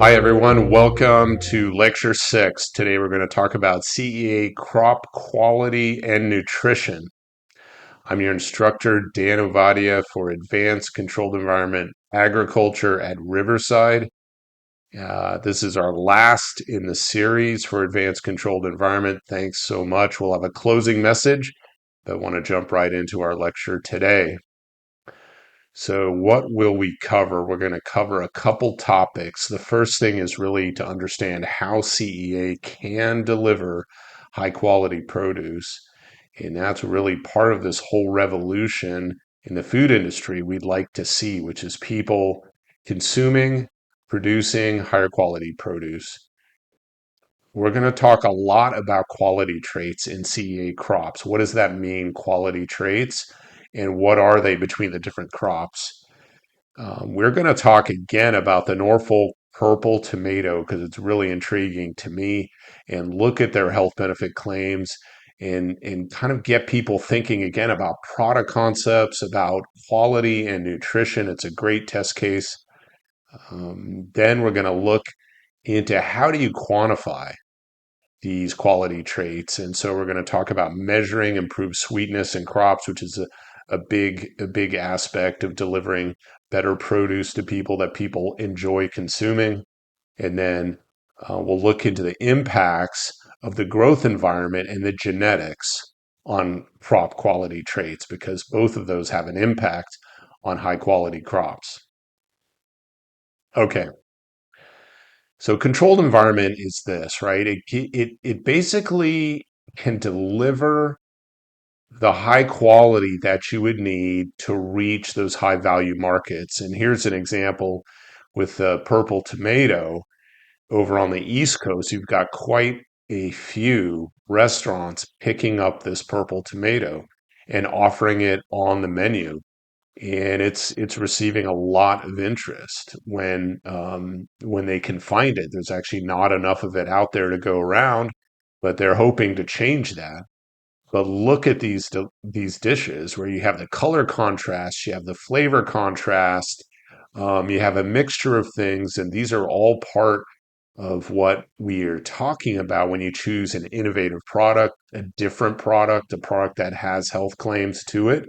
Hi, everyone. Welcome to Lecture 6. Today we're going to talk about CEA crop quality and nutrition. I'm your instructor, Dan Ovadia, for Advanced Controlled Environment Agriculture at Riverside. This is our last in the series for Advanced Controlled Environment. Thanks so much. We'll have a closing message, but want to jump right into our lecture today. So, what will we cover? We're going to cover a couple topics. The first thing is really to understand how CEA can deliver high quality produce. And that's really part of this whole revolution in the food industry we'd like to see, which is people consuming, producing higher quality produce. We're going to talk a lot about quality traits in CEA crops. What does that mean, quality traits? And what are they between the different crops? We're going to talk again about the Norfolk purple tomato because it's really intriguing to me, and look at their health benefit claims and kind of get people thinking again about product concepts, about quality and nutrition. It's a great test case. Then we're going to look into how do you quantify these quality traits. And so we're going to talk about measuring improved sweetness in crops, which is a big aspect of delivering better produce to people that people enjoy consuming. And then we'll look into the impacts of the growth environment and the genetics on crop quality traits, because both of those have an impact on high quality crops. Okay, so controlled environment is this, right? It basically can deliver the high quality that you would need to reach those high value markets. And here's an example with the purple tomato over on the East Coast. You've got quite a few restaurants picking up this purple tomato and offering it on the menu. And it's receiving a lot of interest when they can find it. There's actually not enough of it out there to go around, but they're hoping to change that. But look at these dishes where you have the color contrast, you have the flavor contrast, you have a mixture of things, and these are all part of what we are talking about when you choose an innovative product, a different product, a product that has health claims to it,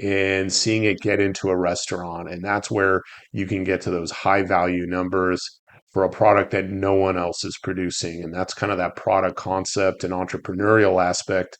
and seeing it get into a restaurant. And that's where you can get to those high value numbers for a product that no one else is producing. And that's kind of that product concept and entrepreneurial aspect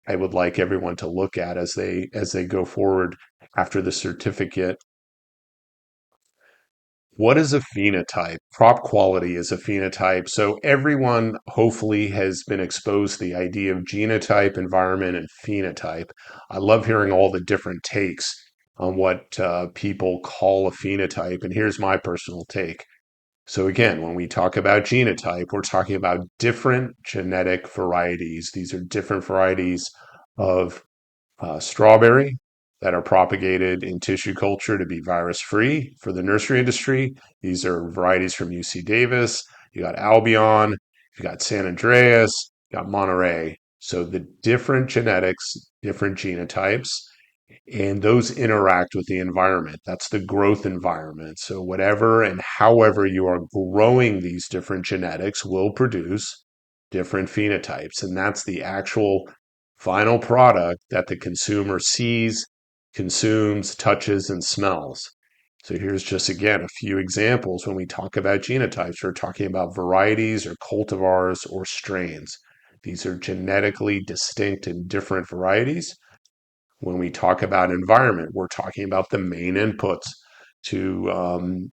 I would like everyone to look at as they go forward after the certificate. What is a phenotype? Crop quality is a phenotype. So everyone hopefully has been exposed to the idea of genotype, environment, and phenotype. I love hearing all the different takes on what people call a phenotype. And here's my personal take. So again, when we talk about genotype, we're talking about different genetic varieties. These are different varieties of strawberry that are propagated in tissue culture to be virus free for the nursery industry. These are varieties from UC Davis. You got Albion, you got San Andreas, you got Monterey. So the different genetics, different genotypes, and those interact with the environment. That's the growth environment. So whatever and however you are growing these different genetics will produce different phenotypes. And that's the actual final product that the consumer sees, consumes, touches, and smells. So here's just again a few examples. When we talk about genotypes, we're talking about varieties or cultivars or strains. These are genetically distinct and different varieties. When we talk about environment, we're talking about the main inputs to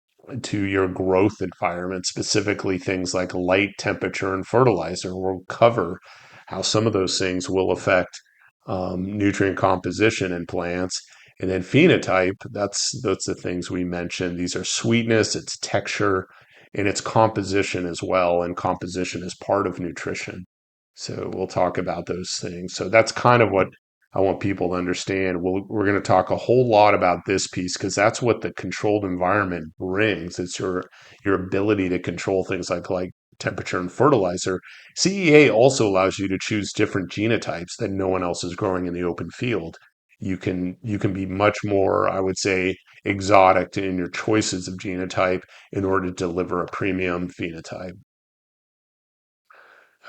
your growth environment, specifically things like light, temperature, and fertilizer. We'll cover how some of those things will affect nutrient composition in plants. And then phenotype, that's the things we mentioned. These are sweetness, its texture, and its composition as well. And composition is part of nutrition. So we'll talk about those things. So that's kind of what I want people to understand. We're going to talk a whole lot about this piece because that's what the controlled environment brings. It's your ability to control things like temperature and fertilizer. CEA also allows you to choose different genotypes that no one else is growing in the open field. you can be much more, I would say, exotic in your choices of genotype in order to deliver a premium phenotype.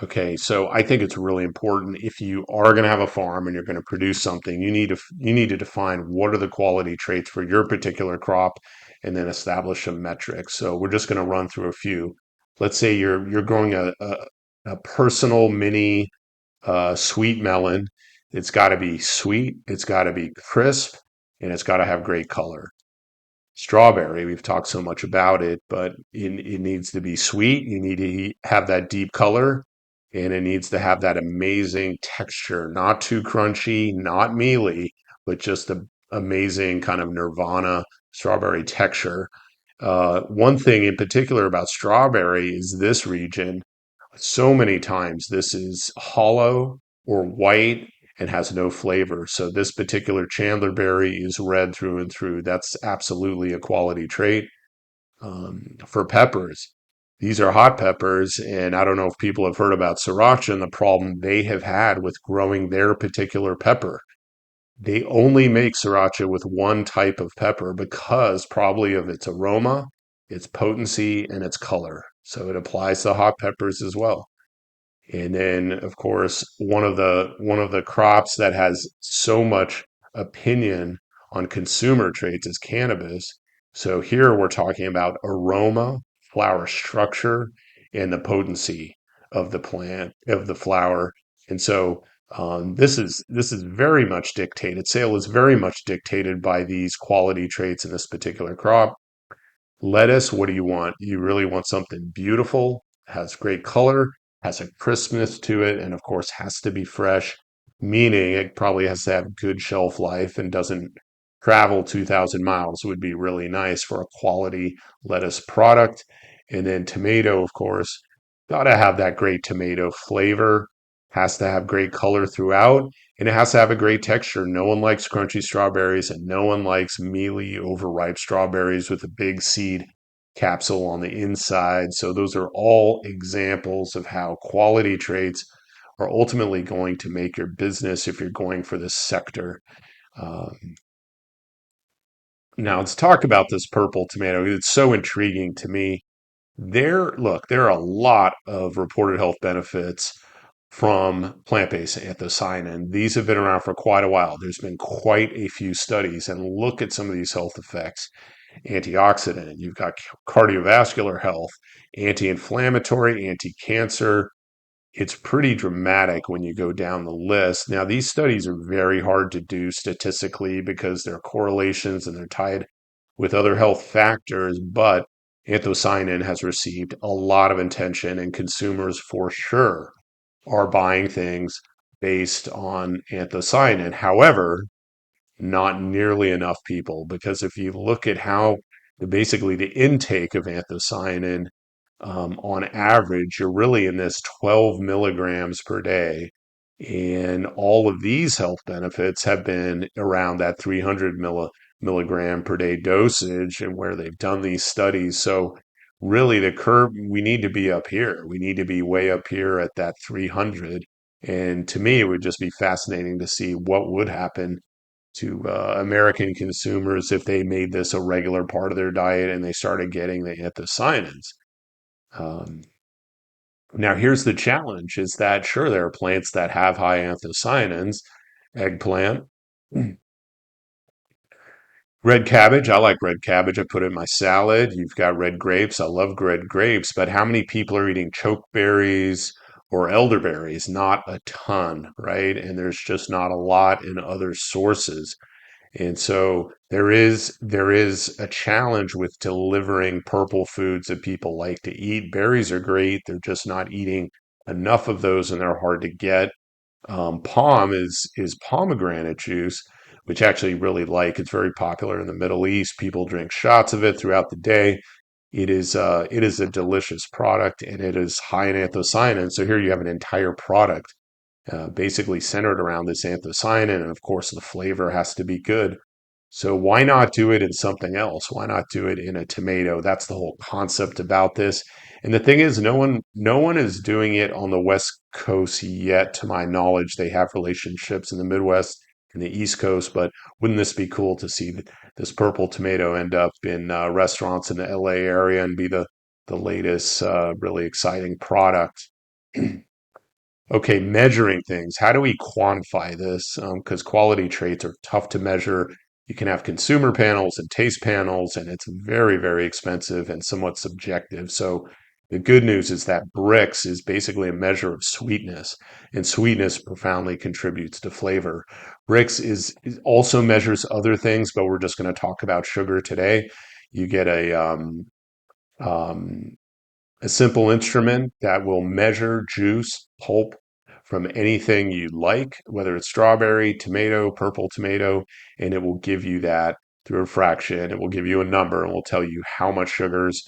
Okay, so I think it's really important if you are going to have a farm and you're going to produce something, you need to define what are the quality traits for your particular crop and then establish some metrics. So we're just going to run through a few. Let's say you're growing a personal mini sweet melon. It's got to be sweet, it's got to be crisp, and it's got to have great color. Strawberry, we've talked so much about it, but it needs to be sweet. You need to have that deep color, and it needs to have that amazing texture, not too crunchy, not mealy, but just a amazing kind of nirvana strawberry texture. One thing in particular about strawberry is this region, so many times this is hollow or white and has no flavor. So this particular Chandler berry is red through and through. That's absolutely a quality trait. For peppers, these are hot peppers, and I don't know if people have heard about sriracha and the problem they have had with growing their particular pepper. They only make sriracha with one type of pepper because probably of its aroma, its potency, and its color. So it applies to hot peppers as well. And then, of course, one of the crops that has so much opinion on consumer traits is cannabis. So here we're talking about aroma, flower structure, and the potency of the plant, of the flower. And so this is very much dictated. Sale is very much dictated by these quality traits in this particular crop. Lettuce, what do you want? You really want something beautiful, has great color, has a crispness to it, and of course has to be fresh, meaning it probably has to have good shelf life and doesn't travel 2,000 miles would be really nice for a quality lettuce product. And then tomato, of course, got to have that great tomato flavor, has to have great color throughout, and it has to have a great texture. No one likes crunchy strawberries, and no one likes mealy, overripe strawberries with a big seed capsule on the inside. So, those are all examples of how quality traits are ultimately going to make your business if you're going for this sector. Um, Now, let's talk about this purple tomato. It's so intriguing to me. There are a lot of reported health benefits from plant-based anthocyanin. These have been around for quite a while. There's been quite a few studies, and look at some of these health effects. Antioxidant, you've got cardiovascular health, anti-inflammatory, anti-cancer. It's pretty dramatic when you go down the list. Now, these studies are very hard to do statistically because they're correlations and they're tied with other health factors, but anthocyanin has received a lot of attention, and consumers for sure are buying things based on anthocyanin. However, not nearly enough people, because if you look at how basically the intake of anthocyanin on average, you're really in this 12 milligrams per day. And all of these health benefits have been around that 300 milligram per day dosage and where they've done these studies. So, really, the curve, we need to be up here. We need to be way up here at that 300. And to me, it would just be fascinating to see what would happen to American consumers if they made this a regular part of their diet and they started getting the anthocyanins. Um, Now, here's the challenge is that sure, there are plants that have high anthocyanins, eggplant, red cabbage. I like red cabbage. I put it in my salad. You've got red grapes. I love red grapes, but how many people are eating chokeberries or elderberries? Not a ton, right? And there's just not a lot in other sources. And so there is a challenge with delivering purple foods that people like to eat. Berries are great. They're just not eating enough of those and they're hard to get. Palm is pomegranate juice, which I actually really like. It's very popular in the Middle East. People drink shots of it throughout the day. It is a delicious product and it is high in anthocyanin. So here you have an entire product basically centered around this anthocyanin, and of course the flavor has to be good. So why not do it in something else? Why not do it in a tomato? That's the whole concept about this. And the thing is, no one is doing it on the West Coast yet, to my knowledge. They have relationships in the Midwest in the East Coast. But wouldn't this be cool to see this purple tomato end up in restaurants in the LA area and be the latest really exciting product? Okay, measuring things. How do we quantify this? Because quality traits are tough to measure. You can have consumer panels and taste panels, and it's very, very expensive and somewhat subjective. So the good news is that Brix is basically a measure of sweetness, and sweetness profoundly contributes to flavor. Brix also measures other things, but we're just going to talk about sugar today. You get um, a simple instrument that will measure juice, pulp from anything you like, whether it's strawberry, tomato, purple tomato, and it will give you that through a fraction. It will give you a number and will tell you how much sugars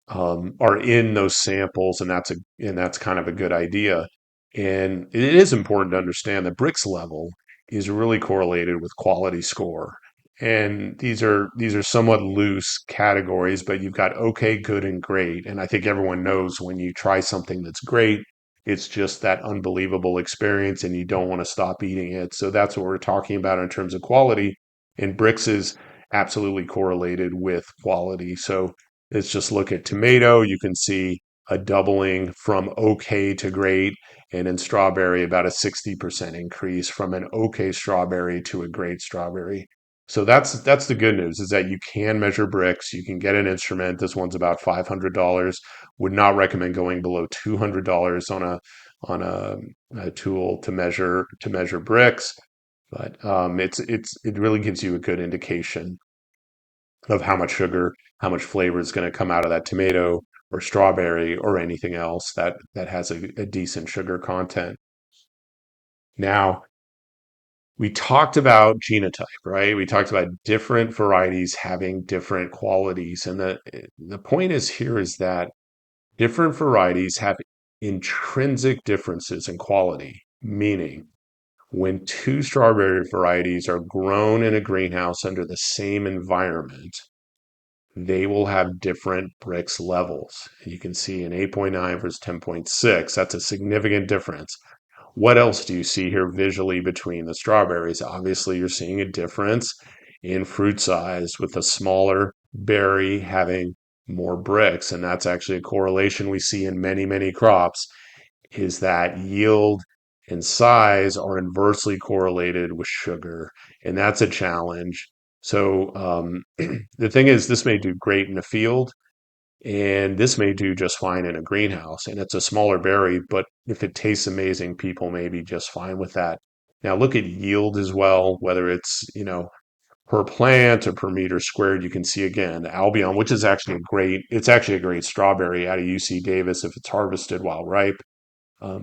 are in those samples, and that's kind of a good idea. And it is important to understand that Brix level is really correlated with quality score. And these are somewhat loose categories, but you've got okay, good, and great. And I think everyone knows when you try something that's great, it's just that unbelievable experience, and you don't want to stop eating it. So that's what we're talking about in terms of quality. And Brix is absolutely correlated with quality. So let's just look at tomato. You can see a doubling from okay to great, and in strawberry, about a 60% increase from an okay strawberry to a great strawberry. So that's the good news is that you can measure Brix. You can get an instrument. This one's about $500. Would not recommend going below $200 on a tool to measure Brix, but it really gives you a good indication of how much sugar, how much flavor is going to come out of that tomato or strawberry or anything else that has a decent sugar content. Now, we talked about genotype, right? We talked about different varieties having different qualities. And the point is here is that different varieties have intrinsic differences in quality, meaning when two strawberry varieties are grown in a greenhouse under the same environment, they will have different Brix levels. You can see an 8.9 versus 10.6. That's a significant difference. What else do you see here visually between the strawberries? Obviously, you're seeing a difference in fruit size with a smaller berry having more Brix. And that's actually a correlation we see in many, many crops is that yield and size are inversely correlated with sugar. And that's a challenge. So the thing is, this may do great in the field, and this may do just fine in a greenhouse. And it's a smaller berry, but if it tastes amazing, people may be just fine with that. Now look at yield as well, whether it's, per plant or per meter squared. You can see again, Albion, which is actually it's actually a great strawberry out of UC Davis if it's harvested while ripe.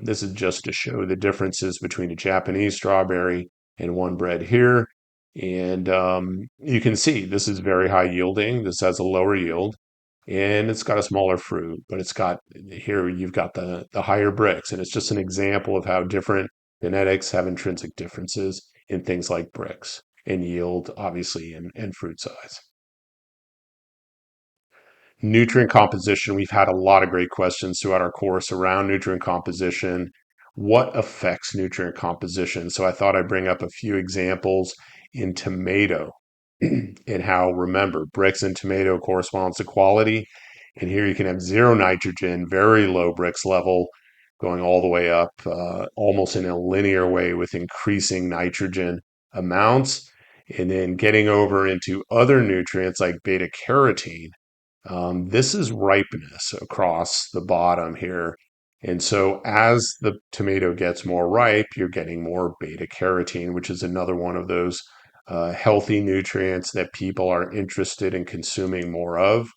This is just to show the differences between a Japanese strawberry and one bred here. And you can see this is very high yielding. This has a lower yield and it's got a smaller fruit, but it's got here you've got the higher Brix. And it's just an example of how different genetics have intrinsic differences in things like Brix and yield, obviously, and fruit size. Nutrient composition. We've had a lot of great questions throughout our course around nutrient composition. What affects nutrient composition? So I thought I'd bring up a few examples in tomato and how, remember, Brix in tomato corresponds to quality. And here you can have zero nitrogen, very low Brix level, going all the way up almost in a linear way with increasing nitrogen amounts. And then getting over into other nutrients like beta carotene, this is ripeness across the bottom here. And so as the tomato gets more ripe, you're getting more beta carotene, which is another one of those healthy nutrients that people are interested in consuming more of.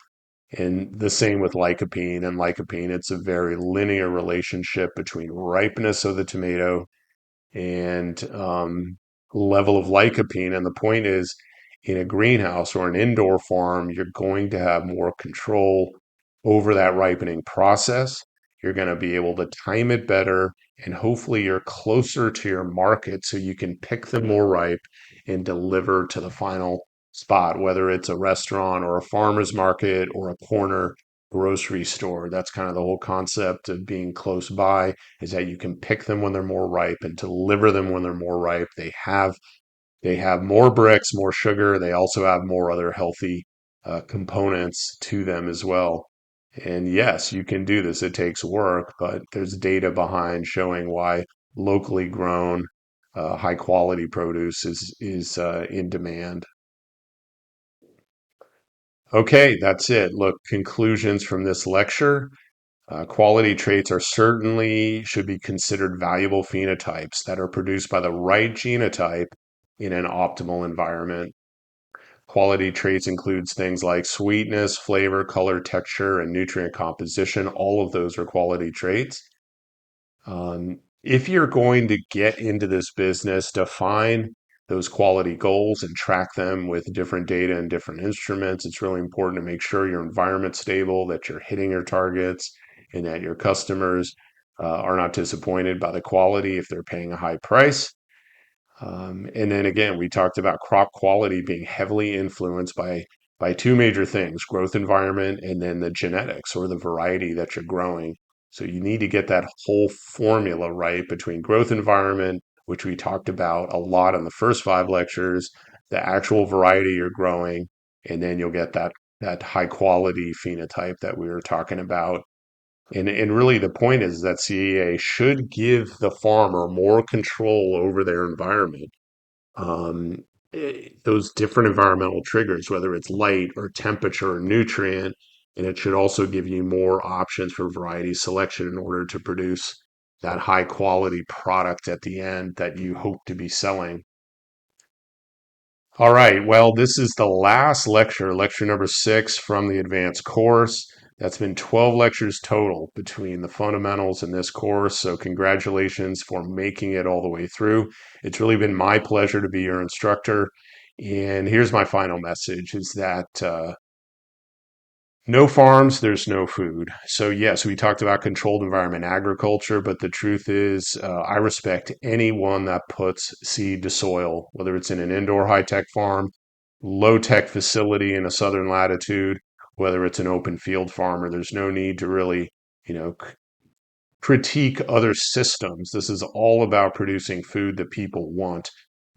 And the same with lycopene. And lycopene, it's a very linear relationship between ripeness of the tomato and level of lycopene. And the point is, in a greenhouse or an indoor farm, you're going to have more control over that ripening process. You're going to be able to time it better, and hopefully, you're closer to your market so you can pick them more ripe and deliver to the final spot, whether it's a restaurant or a farmer's market or a corner grocery store. That's kind of the whole concept of being close by is that you can pick them when they're more ripe and deliver them when they're more ripe. They have They have more bricks, more sugar. They also have more other healthy components to them as well. And yes, you can do this. It takes work, but there's data behind showing why locally grown, high quality produce is in demand. Okay, that's it. Look, conclusions from this lecture. Quality traits are certainly should be considered valuable phenotypes that are produced by the right genotype in an optimal environment. Quality traits includes things like sweetness, flavor, color, texture, and nutrient composition. All of those are quality traits. If you're going to get into this business, define those quality goals and track them with different data and different instruments. It's really important to make sure your environment's stable, that you're hitting your targets, and that your customers are not disappointed by the quality if they're paying a high price. And then again, we talked about crop quality being heavily influenced by two major things: growth environment and then the genetics or the variety that you're growing. So you need to get that whole formula right between growth environment, which we talked about a lot in the first 5 lectures, the actual variety you're growing, and then you'll get that high quality phenotype that we were talking about. And really the point is that CEA should give the farmer more control over their environment. Those different environmental triggers, whether it's light or temperature or nutrient, and it should also give you more options for variety selection in order to produce that high quality product at the end that you hope to be selling. All right. Well, this is the last lecture, lecture number 6 from the advanced course. That's been 12 lectures total between the fundamentals and this course. So, congratulations for making it all the way through. It's really been my pleasure to be your instructor. And here's my final message is that no farms, there's no food. So, yes, we talked about controlled environment agriculture, but the truth is, I respect anyone that puts seed to soil, whether it's in an indoor high tech farm, low tech facility in a southern latitude, whether it's an open field farmer. There's no need to really, you know, critique other systems. This is all about producing food that people want.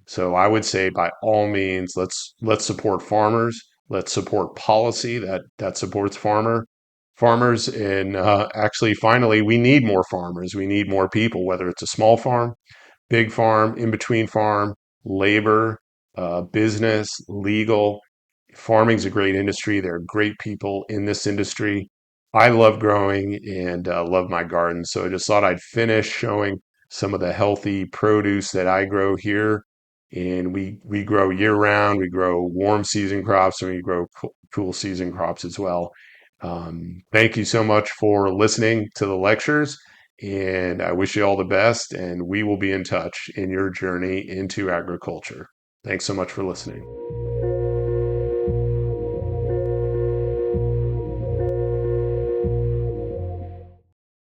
So I would say by all means, let's support farmers. Let's support policy that supports farmers. And actually, finally, we need more farmers. We need more people, whether it's a small farm, big farm, in between farm, labor, business, legal. Farming's a great industry. There are great people in this industry. I love growing and love my garden. So I just thought I'd finish showing some of the healthy produce that I grow here. And we grow year round. We grow warm season crops and we grow cool season crops as well. Thank you so much for listening to the lectures. And I wish you all the best. And we will be in touch in your journey into agriculture. Thanks so much for listening.